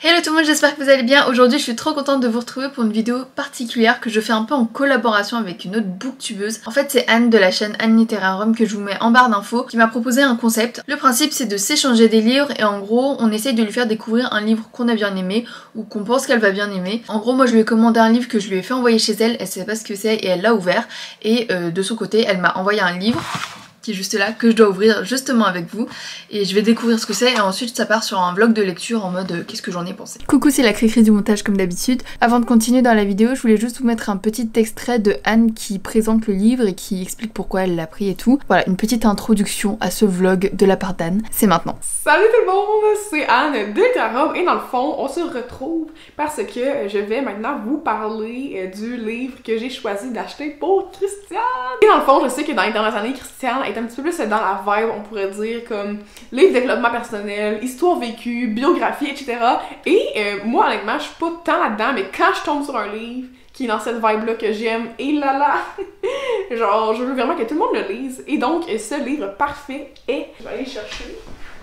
Hello tout le monde, j'espère que vous allez bien. Aujourd'hui je suis trop contente de vous retrouver pour une vidéo particulière que je fais un peu en collaboration avec une autre booktubeuse. En fait c'est Anne de la chaîne Anne Littérarum que je vous mets en barre d'infos qui m'a proposé un concept. Le principe c'est de s'échanger des livres et en gros on essaye de lui faire découvrir un livre qu'on a bien aimé ou qu'on pense qu'elle va bien aimer. En gros moi je lui ai commandé un livre que je lui ai fait envoyer chez elle, elle sait pas ce que c'est et elle l'a ouvert et de son côté elle m'a envoyé un livre qui est juste là, que je dois ouvrir justement avec vous et je vais découvrir ce que c'est et ensuite ça part sur un vlog de lecture en mode qu'est-ce que j'en ai pensé. Coucou, c'est la Cricri du montage comme d'habitude. Avant de continuer dans la vidéo, je voulais juste vous mettre un petit extrait de Anne qui présente le livre et qui explique pourquoi elle l'a pris et tout. Voilà, une petite introduction à ce vlog de la part d'Anne, c'est maintenant. Salut tout le monde, c'est Anne de Littérarum et dans le fond, on se retrouve parce que je vais maintenant vous parler du livre que j'ai choisi d'acheter pour Christiane. Et dans le fond, je sais que dans les dernières années, Christiane est un petit peu plus dans la vibe, on pourrait dire, comme livre de développement personnel, histoire vécue, biographie, etc. Et moi, honnêtement, je suis pas tant là-dedans, mais quand je tombe sur un livre qui est dans cette vibe-là que j'aime, et là là, genre, je veux vraiment que tout le monde le lise. Et donc, ce livre parfait est... Je vais aller chercher...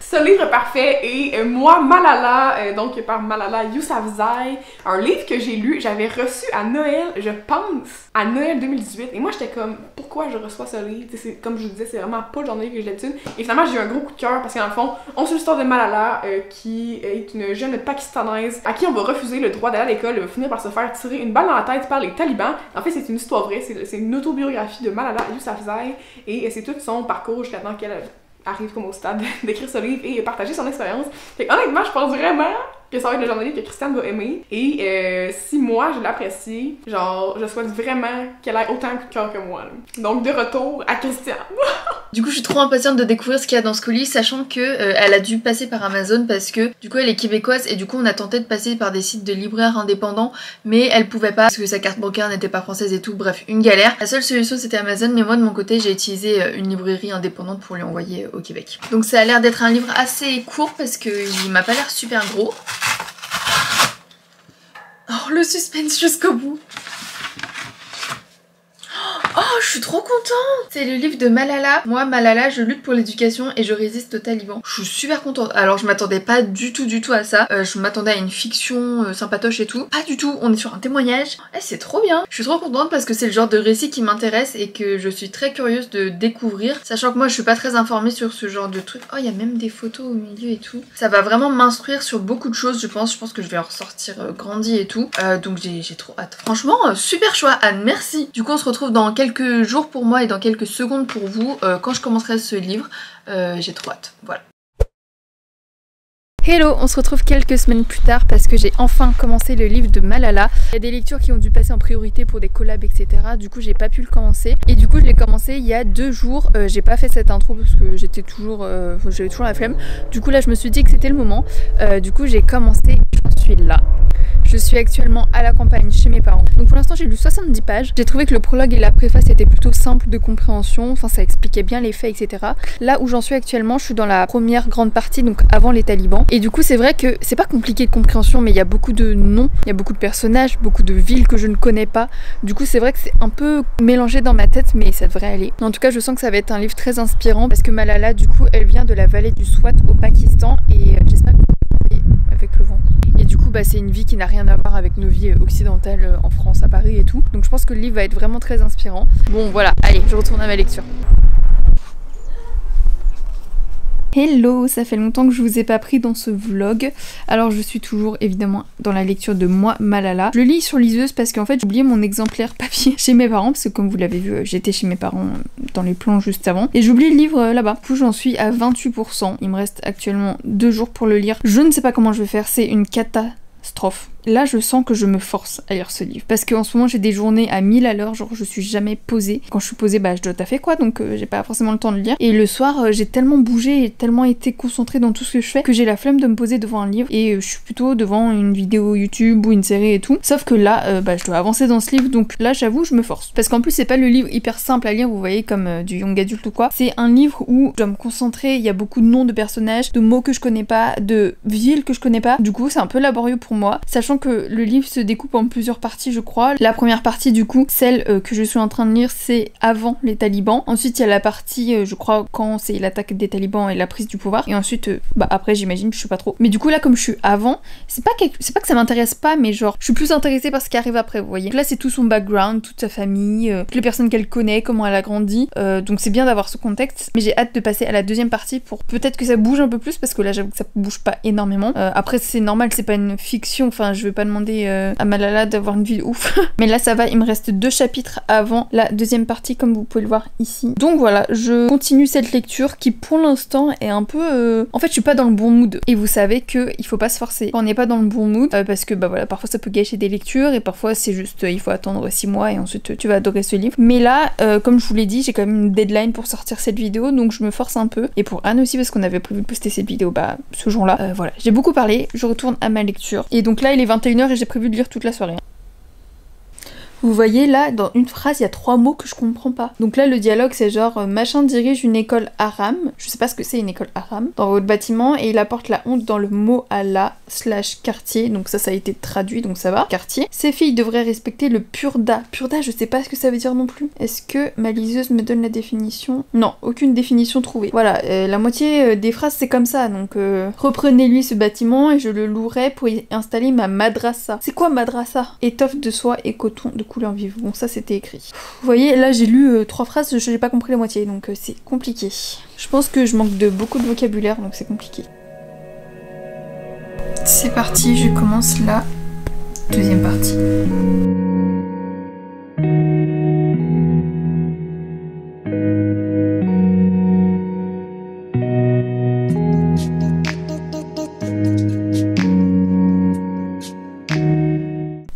Ce livre parfait est Moi Malala, donc par Malala Yousafzai, un livre que j'ai lu, j'avais reçu à Noël, je pense, à Noël 2018, et moi j'étais comme, pourquoi je reçois ce livre? Comme je vous disais, c'est vraiment pas le genre de livre que je l'habitude, et finalement j'ai eu un gros coup de cœur, parce qu'en le fond, on suit l'histoire de Malala, qui est une jeune pakistanaise, à qui on va refuser le droit d'aller à l'école, elle va finir par se faire tirer une balle dans la tête par les talibans. En fait c'est une histoire vraie, c'est une autobiographie de Malala Yousafzai, et c'est tout son parcours jusqu'à temps qu'elle arrive comme au stade d'écrire ce livre et partager son expérience. Fait que, honnêtement, je pense vraiment que ça va être le genre de livre que Christiane va aimer. Et si moi, je l'apprécie, genre, je souhaite vraiment qu'elle ait autant de cœur que moi. Là. Donc, de retour à Christiane. Du coup, je suis trop impatiente de découvrir ce qu'il y a dans ce colis, sachant que elle a dû passer par Amazon parce que du coup elle est québécoise et du coup on a tenté de passer par des sites de libraires indépendants, mais elle pouvait pas parce que sa carte bancaire n'était pas française et tout. Bref, une galère. La seule solution c'était Amazon, mais moi de mon côté j'ai utilisé une librairie indépendante pour lui envoyer au Québec. Donc ça a l'air d'être un livre assez court parce que il m'a pas l'air super gros. Oh le suspense jusqu'au bout. Oh, je suis trop contente! C'est le livre de Malala. Moi, Malala, je lutte pour l'éducation et je résiste aux talibans. Je suis super contente. Alors, je m'attendais pas du tout à ça. Je m'attendais à une fiction sympatoche et tout. Pas du tout, on est sur un témoignage. Eh, c'est trop bien! Je suis trop contente parce que c'est le genre de récit qui m'intéresse et que je suis très curieuse de découvrir. Sachant que moi, je suis pas très informée sur ce genre de truc. Oh, il y a même des photos au milieu et tout. Ça va vraiment m'instruire sur beaucoup de choses, je pense. Je pense que je vais en ressortir grandi et tout. Donc, j'ai trop hâte. Franchement, super choix, Anne. Merci! Du coup, on se retrouve dans quelques jours pour moi et dans quelques secondes pour vous quand je commencerai ce livre. J'ai trop hâte, voilà. Hello, on se retrouve quelques semaines plus tard parce que j'ai enfin commencé le livre de Malala. Il y a des lectures qui ont dû passer en priorité pour des collabs etc. Du coup j'ai pas pu le commencer et du coup je l'ai commencé il y a 2 jours. J'ai pas fait cette intro parce que j'avais toujours la flemme. Du coup là je me suis dit que c'était le moment. Du coup j'ai commencé, j'en suis là. Je suis actuellement à la campagne chez mes parents. Donc pour l'instant j'ai lu 70 pages. J'ai trouvé que le prologue et la préface étaient plutôt simples de compréhension. Enfin ça expliquait bien les faits etc. Là où j'en suis actuellement, je suis dans la première grande partie, donc avant les talibans. Et du coup c'est vrai que c'est pas compliqué de compréhension, mais il y a beaucoup de noms, il y a beaucoup de personnages, beaucoup de villes que je ne connais pas. Du coup c'est vrai que c'est un peu mélangé dans ma tête, mais ça devrait aller. En tout cas je sens que ça va être un livre très inspirant parce que Malala du coup elle vient de la vallée du Swat au Pakistan et j'espère que vous entendez avec le vent. Et du coup bah, c'est une vie qui n'a rien à voir avec nos vies occidentales en France, à Paris et tout. Donc je pense que le livre va être vraiment très inspirant. Bon voilà, allez je retourne à ma lecture. Hello, ça fait longtemps que je vous ai pas pris dans ce vlog. Alors je suis toujours évidemment dans la lecture de Moi Malala. Je le lis sur liseuse parce qu'en fait j'ai oublié mon exemplaire papier chez mes parents parce que comme vous l'avez vu j'étais chez mes parents dans les plans juste avant et j'ai oublié le livre là-bas. Du coup j'en suis à 28%. Il me reste actuellement 2 jours pour le lire. Je ne sais pas comment je vais faire, c'est une catastrophe. Là je sens que je me force à lire ce livre parce qu'en ce moment j'ai des journées à 1000 à l'heure, genre je suis jamais posée. Quand je suis posée bah je dois taffer quoi, donc j'ai pas forcément le temps de lire. Et le soir j'ai tellement bougé et tellement été concentrée dans tout ce que je fais que j'ai la flemme de me poser devant un livre et je suis plutôt devant une vidéo YouTube ou une série et tout. Sauf que là bah je dois avancer dans ce livre, donc là j'avoue je me force. Parce qu'en plus c'est pas le livre hyper simple à lire, vous voyez, comme du young adulte ou quoi. C'est un livre où je dois me concentrer, il y a beaucoup de noms de personnages, de mots que je connais pas, de villes que je connais pas. Du coup c'est un peu laborieux pour moi, sachant sachant que le livre se découpe en plusieurs parties je crois. La première partie du coup, celle que je suis en train de lire, c'est avant les talibans. Ensuite il y a la partie je crois quand c'est l'attaque des talibans et la prise du pouvoir, et ensuite après j'imagine, je sais pas trop. Mais du coup là comme je suis avant, c'est pas que ça m'intéresse pas, mais genre je suis plus intéressée par ce qui arrive après, vous voyez. Donc là c'est tout son background, toute sa famille, toutes les personnes qu'elle connaît, comment elle a grandi, donc c'est bien d'avoir ce contexte. Mais j'ai hâte de passer à la deuxième partie pour peut-être que ça bouge un peu plus, parce que là j'avoue que ça bouge pas énormément. Après c'est normal, c'est pas une fiction, enfin je vais pas demander à Malala d'avoir une vie de ouf. Mais là ça va, il me reste 2 chapitres avant la deuxième partie comme vous pouvez le voir ici. Donc voilà, je continue cette lecture qui pour l'instant est un peu... En fait je suis pas dans le bon mood. Et vous savez que il faut pas se forcer quand on n'est pas dans le bon mood, parce que bah voilà, parfois ça peut gâcher des lectures et parfois c'est juste il faut attendre 6 mois et ensuite tu vas adorer ce livre. Mais là comme je vous l'ai dit, j'ai quand même une deadline pour sortir cette vidéo, donc je me force un peu. Et pour Anne aussi parce qu'on avait prévu de poster cette vidéo ce jour-là. Voilà, j'ai beaucoup parlé, je retourne à ma lecture. Et donc là il est 21h et j'ai prévu de lire toute la soirée. Vous voyez là, dans une phrase, il y a 3 mots que je comprends pas. Donc là, le dialogue, c'est genre machin dirige une école haram. Je sais pas ce que c'est une école haram. Dans votre bâtiment, et il apporte la honte dans le mot Allah / quartier. Donc ça a été traduit, donc ça va. Quartier. Ces filles devraient respecter le purda. Purda, je sais pas ce que ça veut dire non plus. Est-ce que ma liseuse me donne la définition? Non, aucune définition trouvée. Voilà, la moitié des phrases, c'est comme ça. Donc reprenez-lui ce bâtiment et je le louerai pour y installer ma madrasa. C'est quoi madrasa? Étoffe de soie et coton de couleur vive. Bon, ça c'était écrit. Vous voyez, là j'ai lu 3 phrases, je n'ai pas compris la moitié, donc c'est compliqué. Je pense que je manque de beaucoup de vocabulaire, donc c'est compliqué. C'est parti, je commence la deuxième partie.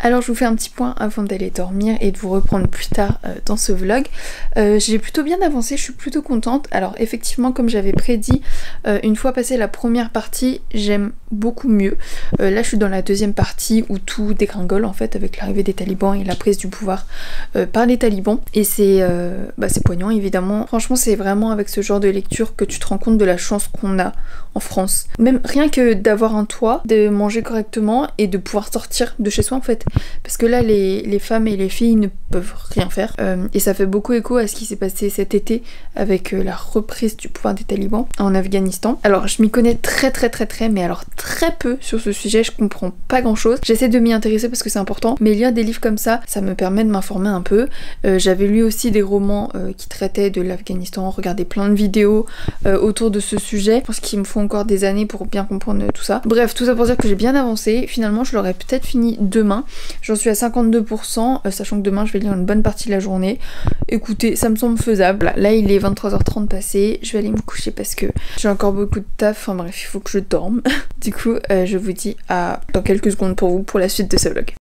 Alors je vous fais un petit point avant d'aller dormir et de vous reprendre plus tard dans ce vlog. J'ai plutôt bien avancé, je suis plutôt contente. Alors effectivement comme j'avais prédit, une fois passée la première partie, j'aime beaucoup mieux. Là je suis dans la deuxième partie où tout dégringole en fait avec l'arrivée des talibans et la prise du pouvoir par les talibans. Et c'est poignant évidemment. Franchement c'est vraiment avec ce genre de lecture que tu te rends compte de la chance qu'on a en France. Même rien que d'avoir un toit, de manger correctement et de pouvoir sortir de chez soi en fait. Parce que là les femmes et les filles ne peuvent rien faire. Et ça fait beaucoup écho à ce qui s'est passé cet été avec la reprise du pouvoir des talibans en Afghanistan. Alors je m'y connais très mais alors très peu sur ce sujet, je comprends pas grand chose. J'essaie de m'y intéresser parce que c'est important, mais lire des livres comme ça me permet de m'informer un peu. J'avais lu aussi des romans qui traitaient de l'Afghanistan, regardé plein de vidéos autour de ce sujet. Je pense qu'il me faut encore des années pour bien comprendre tout ça. Bref, tout ça pour dire que j'ai bien avancé. Finalement je l'aurais peut-être fini demain. J'en suis à 52%, sachant que demain je vais lire une bonne partie de la journée. Écoutez, ça me semble faisable. Là il est 23h30 passé, je vais aller me coucher parce que j'ai encore beaucoup de taf, enfin bref, il faut que je dorme. Du coup, je vous dis à dans quelques secondes pour vous pour la suite de ce vlog.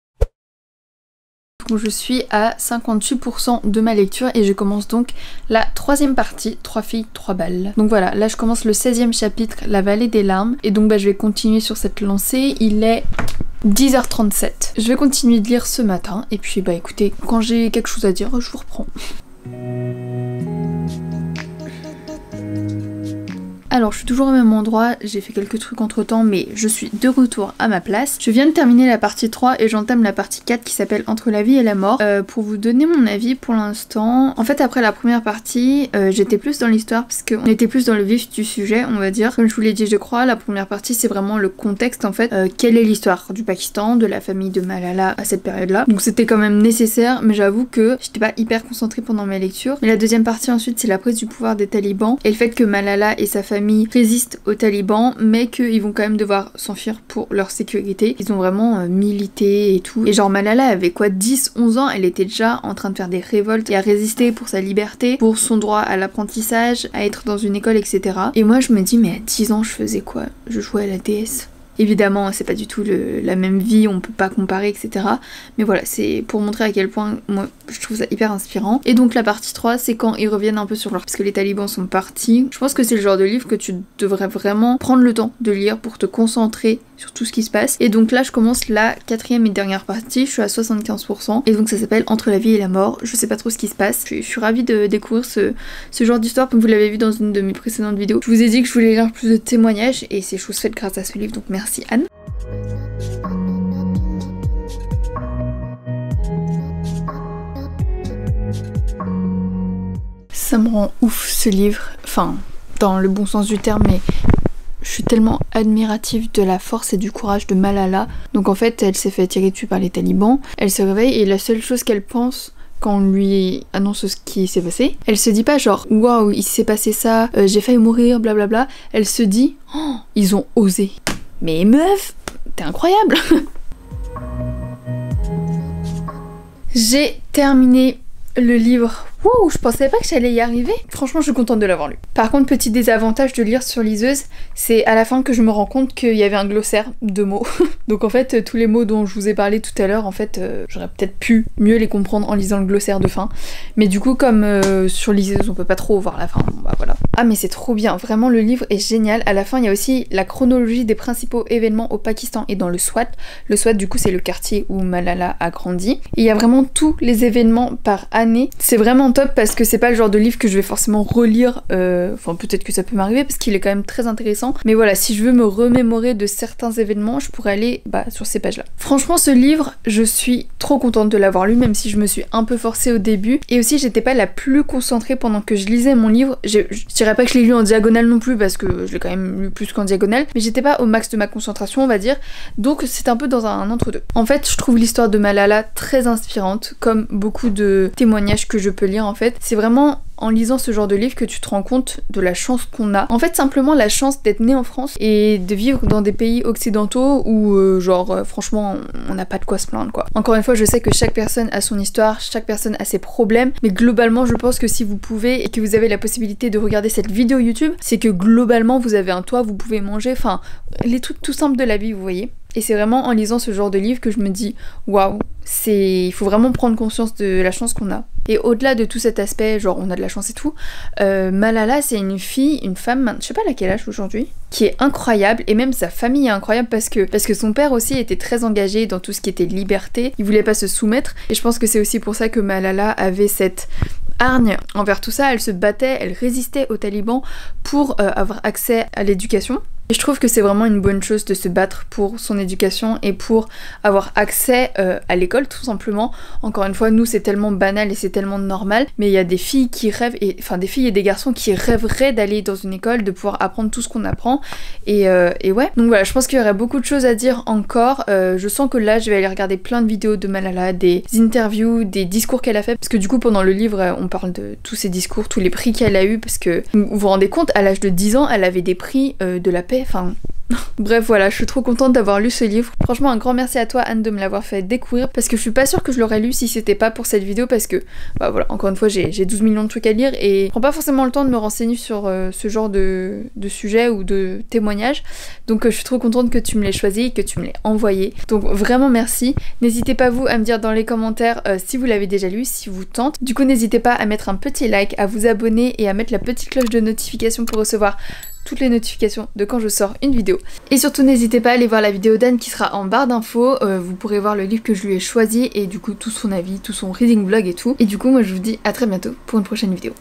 Donc je suis à 58% de ma lecture et je commence donc la 3e partie, 3 filles, 3 balles. Donc voilà, là je commence le 16e chapitre, la vallée des larmes. Et donc je vais continuer sur cette lancée, il est 10h37. Je vais continuer de lire ce matin et puis écoutez, quand j'ai quelque chose à dire, je vous reprends. Alors je suis toujours au même endroit, j'ai fait quelques trucs entre temps mais je suis de retour à ma place. Je viens de terminer la partie 3 et j'entame la partie 4 qui s'appelle Entre la vie et la mort. Pour vous donner mon avis pour l'instant, en fait après la première partie j'étais plus dans l'histoire parce qu'on était plus dans le vif du sujet on va dire. Comme je vous l'ai dit je crois, la première partie c'est vraiment le contexte en fait. Quelle est l'histoire du Pakistan, de la famille de Malala à cette période là. Donc c'était quand même nécessaire mais j'avoue que j'étais pas hyper concentrée pendant mes lectures. Mais la deuxième partie ensuite c'est la prise du pouvoir des talibans et le fait que Malala et sa famille résistent aux talibans mais qu'ils vont quand même devoir s'enfuir pour leur sécurité. Ils ont vraiment milité et tout. Et genre Malala avait quoi, 10-11 ans, elle était déjà en train de faire des révoltes et à résister pour sa liberté, pour son droit à l'apprentissage, à être dans une école etc. Et moi je me dis mais à 10 ans je faisais quoi? Je jouais à la DS. Évidemment c'est pas du tout la même vie, on peut pas comparer etc. Mais voilà, c'est pour montrer à quel point moi je trouve ça hyper inspirant. Et donc la partie 3 c'est quand ils reviennent un peu sur leur... parce que les talibans sont partis. Je pense que c'est le genre de livre que tu devrais vraiment prendre le temps de lire pour te concentrer sur tout ce qui se passe. Et donc là je commence la 4e et dernière partie, je suis à 75% et donc ça s'appelle Entre la vie et la mort. Je sais pas trop ce qui se passe, je suis ravie de découvrir ce genre d'histoire comme vous l'avez vu dans une de mes précédentes vidéos. Je vous ai dit que je voulais lire plus de témoignages et c'est chose faite grâce à ce livre donc merci Anne. Ça me rend ouf ce livre, enfin dans le bon sens du terme, mais je suis tellement admirative de la force et du courage de Malala. Donc en fait elle s'est fait tirer dessus par les talibans, elle se réveille et la seule chose qu'elle pense quand on lui annonce ce qui s'est passé, elle se dit pas genre waouh il s'est passé ça, j'ai failli mourir, blablabla. Elle se dit oh, ils ont osé. Mais meuf, t'es incroyable. J'ai terminé le livre. Wow, je pensais pas que j'allais y arriver. Franchement, je suis contente de l'avoir lu. Par contre, petit désavantage de lire sur liseuse, c'est à la fin que je me rends compte qu'il y avait un glossaire de mots. Donc en fait, tous les mots dont je vous ai parlé tout à l'heure, en fait, j'aurais peut-être pu mieux les comprendre en lisant le glossaire de fin. Mais du coup, comme sur liseuse, on peut pas trop voir la fin, bon, bah voilà. Ah mais c'est trop bien, vraiment le livre est génial. À la fin, il y a aussi la chronologie des principaux événements au Pakistan et dans le Swat. Le Swat, du coup, c'est le quartier où Malala a grandi. Et il y a vraiment tous les événements par année. C'est vraiment top parce que c'est pas le genre de livre que je vais forcément relire, enfin peut-être que ça peut m'arriver parce qu'il est quand même très intéressant, mais voilà, si je veux me remémorer de certains événements, je pourrais aller sur ces pages là. Franchement ce livre, je suis trop contente de l'avoir lu, même si je me suis un peu forcée au début, et aussi j'étais pas la plus concentrée pendant que je lisais mon livre. Je dirais pas que je l'ai lu en diagonale non plus parce que je l'ai quand même lu plus qu'en diagonale, mais j'étais pas au max de ma concentration on va dire, donc c'est un peu dans un entre-deux. En fait je trouve l'histoire de Malala très inspirante, comme beaucoup de témoignages que je peux lire en fait. C'est vraiment en lisant ce genre de livre que tu te rends compte de la chance qu'on a. En fait simplement la chance d'être né en France et de vivre dans des pays occidentaux où franchement on n'a pas de quoi se plaindre quoi. Encore une fois je sais que chaque personne a son histoire, chaque personne a ses problèmes, mais globalement je pense que si vous pouvez et que vous avez la possibilité de regarder cette vidéo YouTube, c'est que globalement vous avez un toit, vous pouvez manger, enfin les trucs tout simples de la vie vous voyez. Et c'est vraiment en lisant ce genre de livre que je me dis waouh, il faut vraiment prendre conscience de la chance qu'on a. Et au-delà de tout cet aspect, genre on a de la chance et tout, Malala c'est une femme, je sais pas à quel âge aujourd'hui, qui est incroyable, et même sa famille est incroyable parce que son père aussi était très engagé dans tout ce qui était liberté, il voulait pas se soumettre, et je pense que c'est aussi pour ça que Malala avait cette hargne envers tout ça, elle se battait, elle résistait aux talibans pour avoir accès à l'éducation. Et je trouve que c'est vraiment une bonne chose de se battre pour son éducation et pour avoir accès à l'école tout simplement. Encore une fois, nous c'est tellement banal et c'est tellement normal, mais il y a des filles qui rêvent, enfin des filles et des garçons qui rêveraient d'aller dans une école, de pouvoir apprendre tout ce qu'on apprend, et ouais. Donc voilà, je pense qu'il y aurait beaucoup de choses à dire encore. Je sens que là je vais aller regarder plein de vidéos de Malala, des interviews, des discours qu'elle a fait, parce que du coup pendant le livre on parle de tous ses discours, tous les prix qu'elle a eu, parce que vous vous rendez compte, à l'âge de 10 ans elle avait des prix de la paix, enfin bref voilà, je suis trop contente d'avoir lu ce livre. Franchement un grand merci à toi Anne de me l'avoir fait découvrir, parce que je suis pas sûre que je l'aurais lu si c'était pas pour cette vidéo, parce que bah voilà, encore une fois j'ai 12 millions de trucs à lire et je prends pas forcément le temps de me renseigner sur ce genre de sujet ou de témoignages, donc je suis trop contente que tu me l'aies choisi et que tu me l'aies envoyé, donc vraiment merci. N'hésitez pas vous à me dire dans les commentaires si vous l'avez déjà lu, si vous tente. Du coup n'hésitez pas à mettre un petit like, à vous abonner et à mettre la petite cloche de notification pour recevoir toutes les notifications de quand je sors une vidéo. Et surtout n'hésitez pas à aller voir la vidéo d'Anne qui sera en barre d'infos, vous pourrez voir le livre que je lui ai choisi et du coup tout son avis, tout son reading vlog et tout. Et du coup moi je vous dis à très bientôt pour une prochaine vidéo.